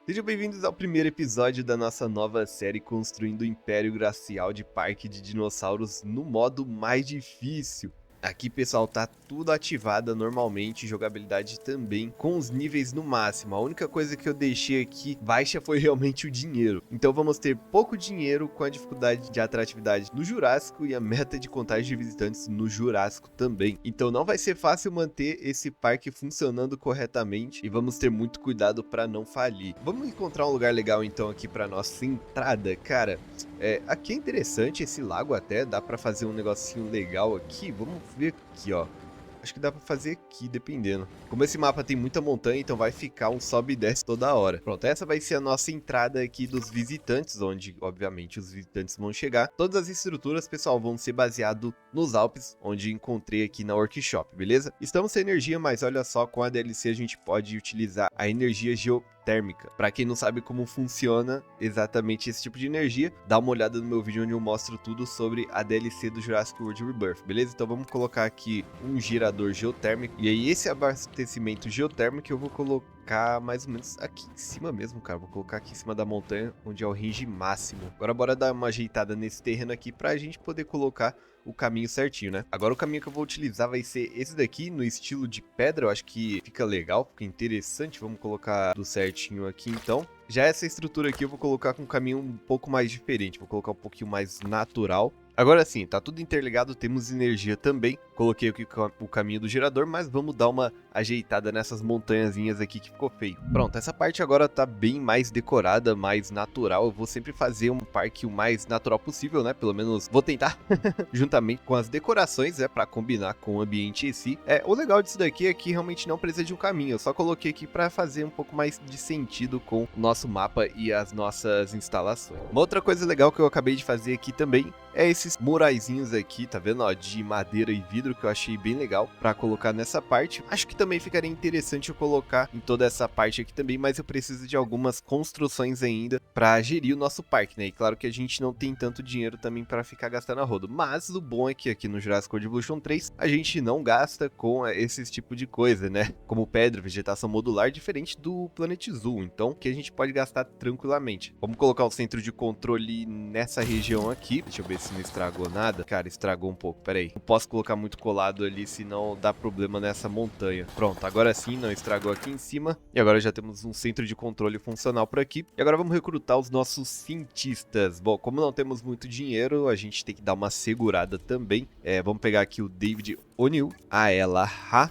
Sejam bem-vindos ao primeiro episódio da nossa nova série Construindo o Império Glacial de Parque de Dinossauros no modo mais difícil. Aqui, pessoal, tá tudo ativado normalmente, jogabilidade também, com os níveis no máximo. A única coisa que eu deixei aqui baixa foi realmente o dinheiro. Então vamos ter pouco dinheiro com a dificuldade de atratividade no Jurássico e a meta de contagem de visitantes no Jurássico também. Então não vai ser fácil manter esse parque funcionando corretamente e vamos ter muito cuidado para não falir. Vamos encontrar um lugar legal então aqui para nossa entrada, cara. Aqui é interessante esse lago até, dá pra fazer um negocinho legal aqui. Vamos ver aqui, ó. Acho que dá pra fazer aqui, dependendo. Como esse mapa tem muita montanha, então vai ficar um sobe e desce toda hora. Pronto, essa vai ser a nossa entrada aqui dos visitantes, onde, obviamente, os visitantes vão chegar. Todas as estruturas, pessoal, vão ser baseadas nos Alpes, onde encontrei aqui na Workshop, beleza? Estamos sem energia, mas olha só, com a DLC a gente pode utilizar a energia geotérmica. Para quem não sabe como funciona exatamente esse tipo de energia, dá uma olhada no meu vídeo onde eu mostro tudo sobre a DLC do Jurassic World Rebirth, beleza? Então vamos colocar aqui um gerador geotérmico, e aí esse abastecimento geotérmico eu vou colocar mais ou menos aqui em cima mesmo, cara. Vou colocar aqui em cima da montanha, onde é o range máximo. Agora bora dar uma ajeitada nesse terreno aqui pra gente poder colocar o caminho certinho, né? Agora o caminho que eu vou utilizar vai ser esse daqui, no estilo de pedra. Eu acho que fica legal, fica interessante. Vamos colocar do certinho aqui, então. Já essa estrutura aqui eu vou colocar com um caminho um pouco mais diferente. Vou colocar um pouquinho mais natural. Agora sim, tá tudo interligado, temos energia também. Coloquei aqui o caminho do gerador, mas vamos dar uma ajeitada nessas montanhazinhas aqui que ficou feio. Pronto, essa parte agora tá bem mais decorada, mais natural. Eu vou sempre fazer um parque o mais natural possível, né? Pelo menos vou tentar, juntamente com as decorações, pra combinar com o ambiente em si. O legal disso daqui é que realmente não precisa de um caminho. Eu só coloquei aqui pra fazer um pouco mais de sentido com o nosso mapa e as nossas instalações. Uma outra coisa legal que eu acabei de fazer aqui também é esses muraizinhos aqui, tá vendo, ó, de madeira e vidro, que eu achei bem legal pra colocar nessa parte. Acho que também ficaria interessante eu colocar em toda essa parte aqui também, mas eu preciso de algumas construções ainda pra gerir o nosso parque, né? E claro que a gente não tem tanto dinheiro também pra ficar gastando a rodo, mas o bom é que aqui no Jurassic World Evolution 3 a gente não gasta com esse tipo de coisa, né? Como pedra, vegetação modular, diferente do Planet Zoo, então que a gente pode gastar tranquilamente. Vamos colocar o centro de controle nessa região aqui. Deixa eu ver se não estragou nada. Cara, estragou um pouco, pera aí. Não posso colocar muito colado ali, senão dá problema nessa montanha. Pronto, agora sim, não estragou aqui em cima. E agora já temos um centro de controle funcional por aqui. E agora vamos recrutar os nossos cientistas. Bom, como não temos muito dinheiro, a gente tem que dar uma segurada também. Vamos pegar aqui o David O'Neill, a Ella Ha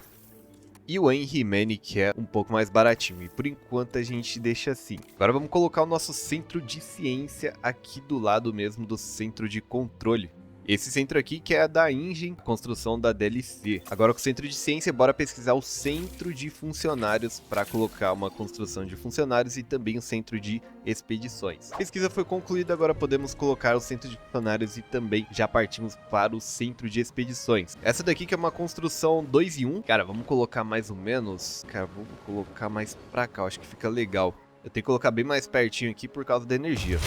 e o Henry Manny, que é um pouco mais baratinho. E por enquanto a gente deixa assim. Agora vamos colocar o nosso centro de ciência aqui do lado mesmo do centro de controle. Esse centro aqui que é a da Ingen, construção da DLC. Agora com o centro de ciência, bora pesquisar o centro de funcionários para colocar uma construção de funcionários e também o centro de expedições. A pesquisa foi concluída, agora podemos colocar o centro de funcionários e também já partimos para o centro de expedições. Essa daqui que é uma construção 2 em 1. Cara, vamos colocar mais ou menos... Cara, vamos colocar mais pra cá, eu acho que fica legal. Eu tenho que colocar bem mais pertinho aqui por causa da energia.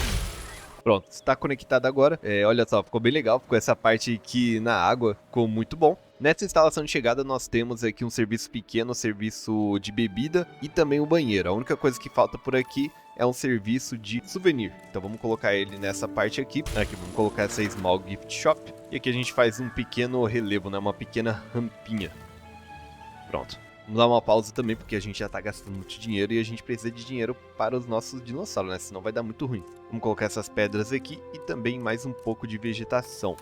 Pronto, está conectado agora. Olha só, ficou bem legal. Ficou essa parte aqui na água, ficou muito bom. Nessa instalação de chegada nós temos aqui um serviço pequeno, serviço de bebida e também um banheiro. A única coisa que falta por aqui é um serviço de souvenir. Então vamos colocar ele nessa parte aqui. Aqui vamos colocar essa Small Gift Shop. E aqui a gente faz um pequeno relevo, né? Uma pequena rampinha. Pronto. Vamos dar uma pausa também, porque a gente já tá gastando muito dinheiro e a gente precisa de dinheiro para os nossos dinossauros, né? Senão vai dar muito ruim. Vamos colocar essas pedras aqui e também mais um pouco de vegetação.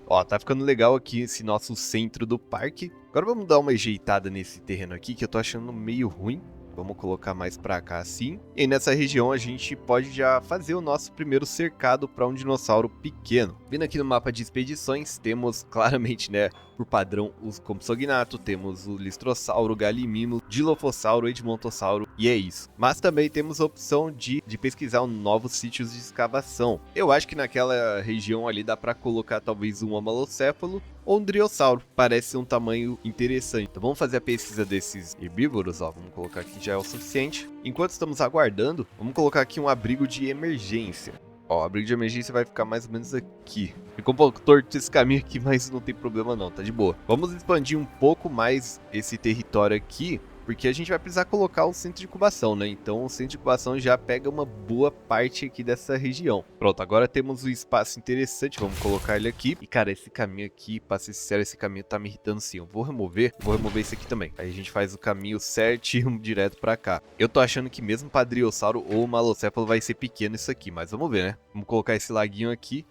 Ó, tá ficando legal aqui esse nosso centro do parque. Agora vamos dar uma ajeitada nesse terreno aqui, que eu tô achando meio ruim. Vamos colocar mais pra cá assim. E aí nessa região a gente pode já fazer o nosso primeiro cercado para um dinossauro pequeno. Vindo aqui no mapa de expedições, temos claramente, né, por padrão, os Compsognato, temos o Listrossauro, Galimimo, Dilophosauro, Edmontossauro, e é isso. Mas também temos a opção de pesquisar novos sítios de escavação. Eu acho que naquela região ali dá para colocar talvez um Amalocéfalo ou um Driossauro, parece um tamanho interessante. Então vamos fazer a pesquisa desses herbívoros, ó, vamos colocar aqui já é o suficiente. Enquanto estamos aguardando, vamos colocar aqui um abrigo de emergência. Ó, o abrigo de emergência vai ficar mais ou menos aqui. Ficou um pouco torto esse caminho aqui, mas não tem problema não, tá de boa. Vamos expandir um pouco mais esse território aqui. porque a gente vai precisar colocar o centro de incubação, né? Então o centro de incubação já pega uma boa parte aqui dessa região. Pronto, agora temos um espaço interessante, vamos colocar ele aqui. E cara, esse caminho aqui, pra ser sincero, esse caminho tá me irritando sim. Eu vou remover esse aqui também. Aí a gente faz o caminho certinho direto pra cá. Eu tô achando que mesmo pra Driossauro ou Malocéfalo vai ser pequeno isso aqui, mas vamos ver, né? Vamos colocar esse laguinho aqui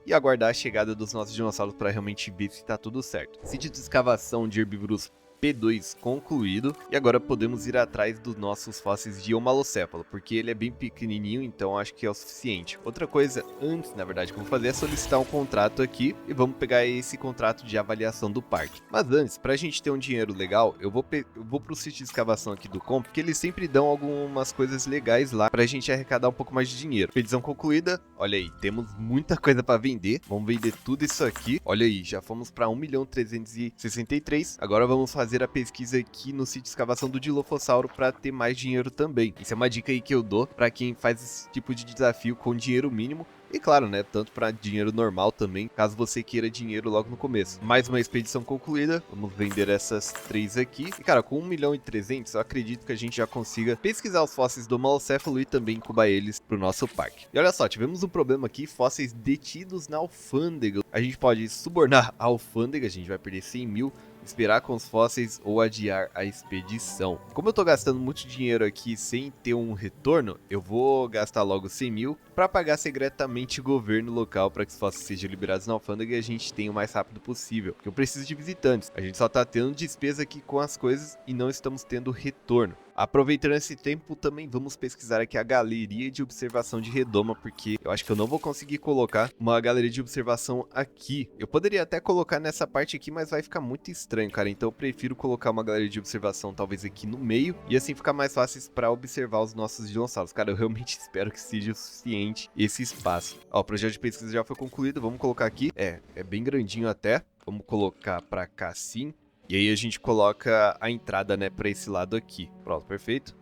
e aguardar a chegada dos nossos dinossauros para realmente ver se tá tudo certo. Sítio de escavação de herbívoros P2 concluído, e agora podemos ir atrás dos nossos fósseis de Homalocéfalo, porque ele é bem pequenininho, então acho que é o suficiente. Outra coisa, antes, na verdade, que eu vou fazer é solicitar um contrato aqui, e vamos pegar esse contrato de avaliação do parque. Mas antes, pra gente ter um dinheiro legal, eu vou pro sítio de escavação aqui do Comp, porque eles sempre dão algumas coisas legais lá, pra gente arrecadar um pouco mais de dinheiro. Expedição concluída, olha aí, temos muita coisa pra vender, vamos vender tudo isso aqui, olha aí, já fomos pra 1.363.000, agora vamos fazer a pesquisa aqui no sítio de escavação do Dilophosauro para ter mais dinheiro também. Isso é uma dica aí que eu dou para quem faz esse tipo de desafio com dinheiro mínimo. E claro, né, tanto para dinheiro normal também, caso você queira dinheiro logo no começo. Mais uma expedição concluída, vamos vender essas 3 aqui. E cara, com 1.300.000, eu acredito que a gente já consiga pesquisar os fósseis do Malocéfalo e também incubar eles pro nosso parque. E olha só, tivemos um problema aqui, fósseis detidos na alfândega. A gente pode subornar a alfândega, a gente vai perder 100.000, esperar com os fósseis ou adiar a expedição. Como eu tô gastando muito dinheiro aqui sem ter um retorno, eu vou gastar logo 100.000 para pagar secretamente o governo local para que os fósseis sejam liberados na alfândega e a gente tenha o mais rápido possível. Porque eu preciso de visitantes. A gente só tá tendo despesa aqui com as coisas e não estamos tendo retorno. Aproveitando esse tempo, também vamos pesquisar aqui a galeria de observação de redoma, porque eu acho que eu não vou conseguir colocar uma galeria de observação aqui. Eu poderia até colocar nessa parte aqui, mas vai ficar muito estranho, cara. Então eu prefiro colocar uma galeria de observação talvez aqui no meio, e assim ficar mais fácil para observar os nossos dinossauros. Cara, eu realmente espero que seja o suficiente esse espaço. Ó, o projeto de pesquisa já foi concluído, vamos colocar aqui. É bem grandinho até. Vamos colocar para cá sim. E aí a gente coloca a entrada, né, pra esse lado aqui. Pronto, perfeito.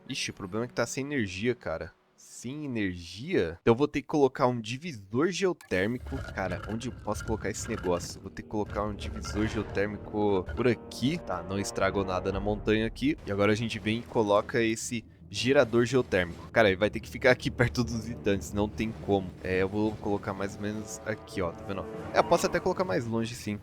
Ixi, o problema é que tá sem energia, cara. Sem energia? Então eu vou ter que colocar um divisor geotérmico. Cara, onde eu posso colocar esse negócio? Vou ter que colocar um divisor geotérmico por aqui. Tá, não estragou nada na montanha aqui. E agora a gente vem e coloca esse gerador geotérmico. Cara, ele vai ter que ficar aqui perto dos visitantes, não tem como. Eu vou colocar mais ou menos aqui, ó, tá vendo? Eu posso até colocar mais longe, sim.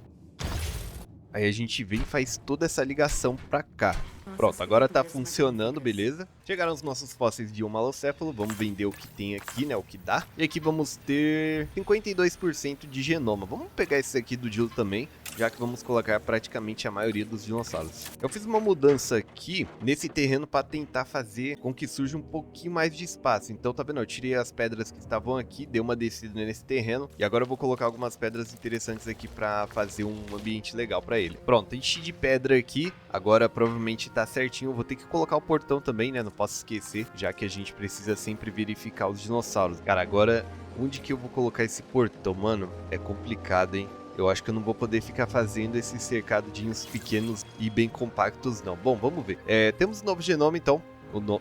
Aí a gente vem e faz toda essa ligação pra cá. Pronto, agora tá funcionando, beleza? Chegaram os nossos fósseis de Homalocéfalo, vamos vender o que tem aqui, né, o que dá. E aqui vamos ter 52% de genoma. Vamos pegar esse aqui do Dilo também, já que vamos colocar praticamente a maioria dos dinossauros. Eu fiz uma mudança aqui nesse terreno para tentar fazer com que surja um pouquinho mais de espaço. Então, tá vendo? Eu tirei as pedras que estavam aqui, dei uma descida nesse terreno. E agora eu vou colocar algumas pedras interessantes aqui para fazer um ambiente legal para ele. Pronto, enchi de pedra aqui. Agora provavelmente tá certinho. Eu vou ter que colocar o portão também, né? Não posso esquecer, já que a gente precisa sempre verificar os dinossauros. Cara, agora, onde que eu vou colocar esse portão, mano? É complicado, hein? Eu acho que eu não vou poder ficar fazendo esses cercadinhos pequenos e bem compactos, não. Bom, vamos ver. Temos um novo genoma, então.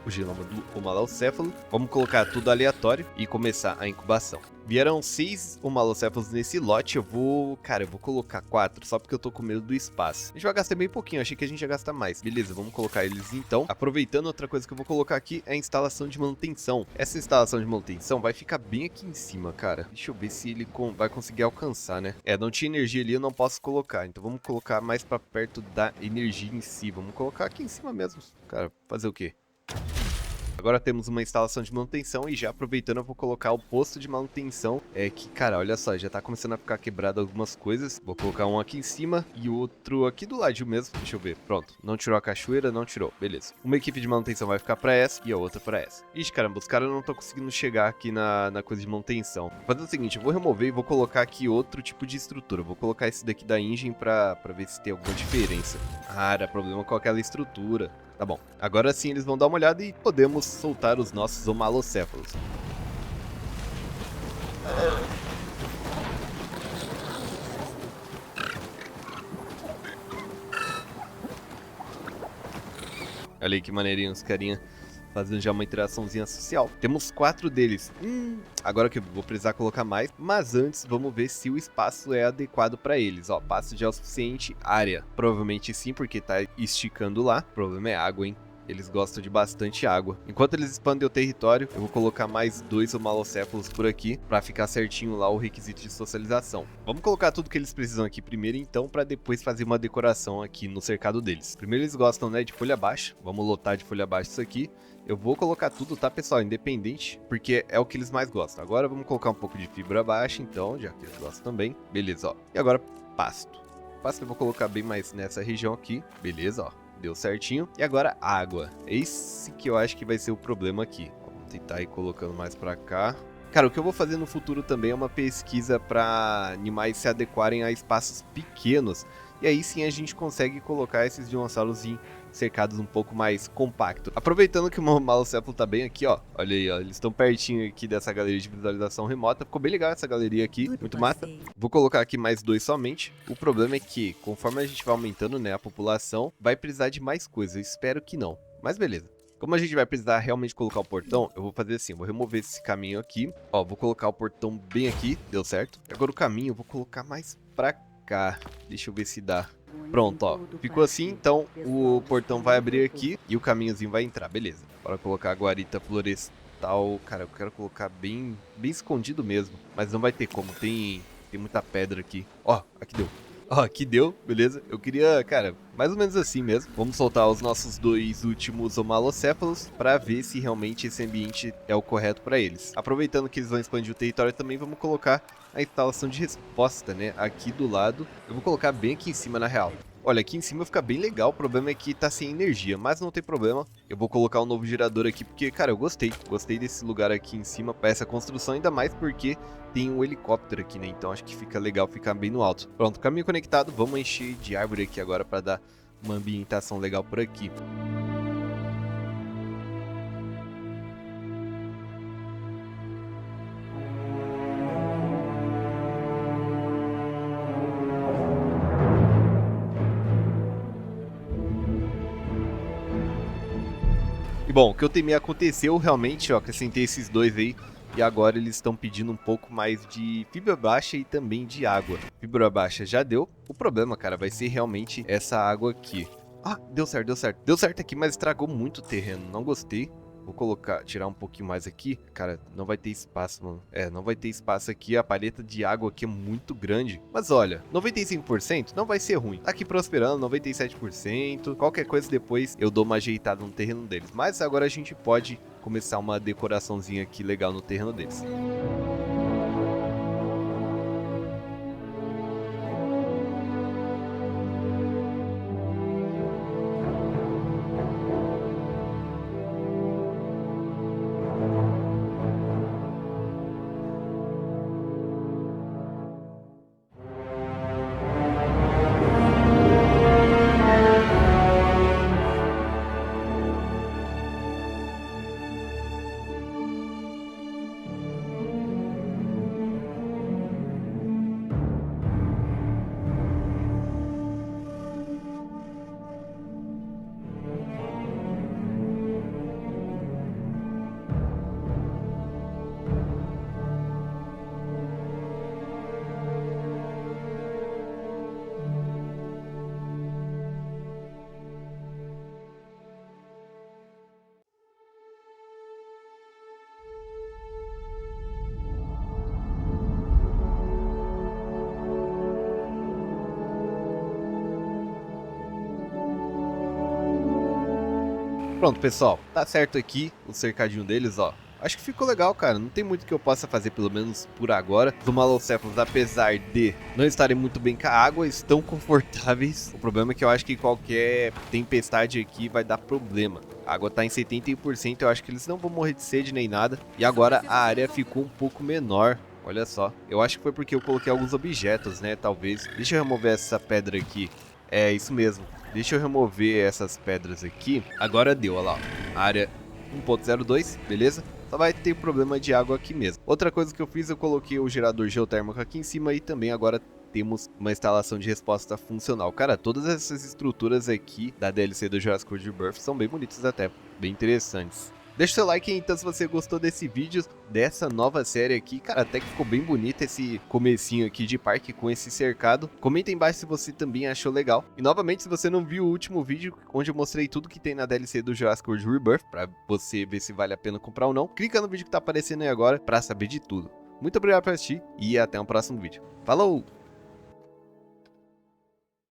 O genoma do Homalocéfalo. Vamos colocar tudo aleatório e começar a incubação. Vieram 6 Homalocéfalos nesse lote. Eu vou colocar 4, só porque eu tô com medo do espaço. A gente vai gastar bem pouquinho, achei que a gente ia gastar mais. Beleza, vamos colocar eles então. Aproveitando, outra coisa que eu vou colocar aqui é a instalação de manutenção. Essa instalação de manutenção vai ficar bem aqui em cima, cara. Deixa eu ver se ele vai conseguir alcançar, né? Não tinha energia ali, eu não posso colocar. Então vamos colocar mais pra perto da energia em si. Vamos colocar aqui em cima mesmo. Cara, fazer o quê? Agora temos uma instalação de manutenção e já aproveitando eu vou colocar o posto de manutenção. Que, cara, olha só, já tá começando a ficar quebrado algumas coisas. Vou colocar um aqui em cima e outro aqui do lado mesmo. Deixa eu ver, pronto. Não tirou a cachoeira, não tirou, beleza. Uma equipe de manutenção vai ficar pra essa e a outra pra essa. Ixi, caramba, os caras não estão conseguindo chegar aqui na coisa de manutenção. Vou fazer o seguinte, eu vou remover e vou colocar aqui outro tipo de estrutura. Vou colocar esse daqui da engine pra ver se tem alguma diferença. Ah, era problema com aquela estrutura. Tá bom, agora sim eles vão dar uma olhada e podemos soltar os nossos Homalocéfalos. Olha aí que maneirinho os carinha fazendo já uma interaçãozinha social. Temos 4 deles. Agora que eu vou precisar colocar mais, mas antes vamos ver se o espaço é adequado para eles. Ó, pasto já é o suficiente, área. Provavelmente sim, porque tá esticando lá. O problema é água, hein? Eles gostam de bastante água. Enquanto eles expandem o território, eu vou colocar mais 2 homalocéfalos por aqui, para ficar certinho lá o requisito de socialização. Vamos colocar tudo que eles precisam aqui primeiro, então, para depois fazer uma decoração aqui no cercado deles. Primeiro eles gostam, né, de folha baixa. Vamos lotar de folha baixa isso aqui. Eu vou colocar tudo, tá, pessoal? Independente, porque é o que eles mais gostam. Agora vamos colocar um pouco de fibra baixa, então, já que eles gostam também. Beleza, ó. E agora, pasto. Pasto eu vou colocar bem mais nessa região aqui. Beleza, ó. Deu certinho. E agora água. Esse que eu acho que vai ser o problema aqui. Vamos tentar ir colocando mais pra cá. Cara, o que eu vou fazer no futuro também é uma pesquisa para animais se adequarem a espaços pequenos. E aí sim a gente consegue colocar esses dinossauros em cercados um pouco mais compactos. Aproveitando que o meu malocéfalo tá bem aqui, ó. Olha aí, ó. Eles estão pertinho aqui dessa galeria de visualização remota. Ficou bem legal essa galeria aqui. Muito massa. Vou colocar aqui mais 2 somente. O problema é que, conforme a gente vai aumentando, né, a população, vai precisar de mais coisas. Eu espero que não. Mas beleza. Como a gente vai precisar realmente colocar o portão, eu vou fazer assim, eu vou remover esse caminho aqui. Ó, vou colocar o portão bem aqui, deu certo. Agora o caminho eu vou colocar mais pra cá. Deixa eu ver se dá. Pronto, ó. Ficou assim, então o portão vai abrir aqui e o caminhozinho vai entrar, beleza. Bora colocar a guarita florestal. Cara, eu quero colocar bem escondido mesmo, mas não vai ter como, tem muita pedra aqui. Ó, aqui deu. Ó, aqui deu, beleza? Eu queria, cara, mais ou menos assim mesmo. Vamos soltar os nossos 2 últimos homalocéfalos para ver se realmente esse ambiente é o correto para eles. Aproveitando que eles vão expandir o território também, vamos colocar a instalação de resposta, né? Aqui do lado. Eu vou colocar bem aqui em cima, na real. Olha, aqui em cima fica bem legal, o problema é que tá sem energia, mas não tem problema. Eu vou colocar um novo gerador aqui, porque, cara, eu gostei desse lugar aqui em cima para essa construção, ainda mais porque tem um helicóptero aqui, né, então acho que fica legal ficar bem no alto. Pronto, caminho conectado, vamos encher de árvore aqui agora para dar uma ambientação legal por aqui. E bom, o que eu temia aconteceu realmente, ó, acrescentei esses 2 aí. E agora eles estão pedindo um pouco mais de fibra baixa e também de água. Fibra baixa já deu. O problema, cara, vai ser realmente essa água aqui. Ah, deu certo, deu certo. Deu certo aqui, mas estragou muito o terreno. Não gostei. Vou colocar, tirar um pouquinho mais aqui. Cara, não vai ter espaço, mano. É, não vai ter espaço aqui. A paleta de água aqui é muito grande. Mas olha, 95% não vai ser ruim. Tá aqui prosperando, 97%. Qualquer coisa depois eu dou uma ajeitada no terreno deles. Mas agora a gente pode começar uma decoraçãozinha aqui legal no terreno deles. Pronto, pessoal, tá certo aqui o cercadinho deles, ó. Acho que ficou legal, cara. Não tem muito que eu possa fazer, pelo menos por agora. Os malocéfalos, apesar de não estarem muito bem com a água, estão confortáveis. O problema é que eu acho que qualquer tempestade aqui vai dar problema. A água tá em 71%, eu acho que eles não vão morrer de sede nem nada. E agora a área ficou um pouco menor. Olha só, eu acho que foi porque eu coloquei alguns objetos, né, talvez. Deixa eu remover essa pedra aqui. É, isso mesmo. Deixa eu remover essas pedras aqui. Agora deu, olha lá, ó. Área 1.02, beleza? Só vai ter problema de água aqui mesmo. Outra coisa que eu fiz, eu coloquei o gerador geotérmico aqui em cima e também agora temos uma instalação de resposta funcional. Cara, todas essas estruturas aqui da DLC do Jurassic World Rebirth são bem bonitas até, bem interessantes. Deixa o seu like aí, então, se você gostou desse vídeo, dessa nova série aqui. Cara, até que ficou bem bonito esse comecinho aqui de parque com esse cercado. Comenta aí embaixo se você também achou legal. E novamente, se você não viu o último vídeo, onde eu mostrei tudo que tem na DLC do Jurassic World Rebirth, pra você ver se vale a pena comprar ou não, clica no vídeo que tá aparecendo aí agora pra saber de tudo. Muito obrigado por assistir e até o próximo vídeo. Falou!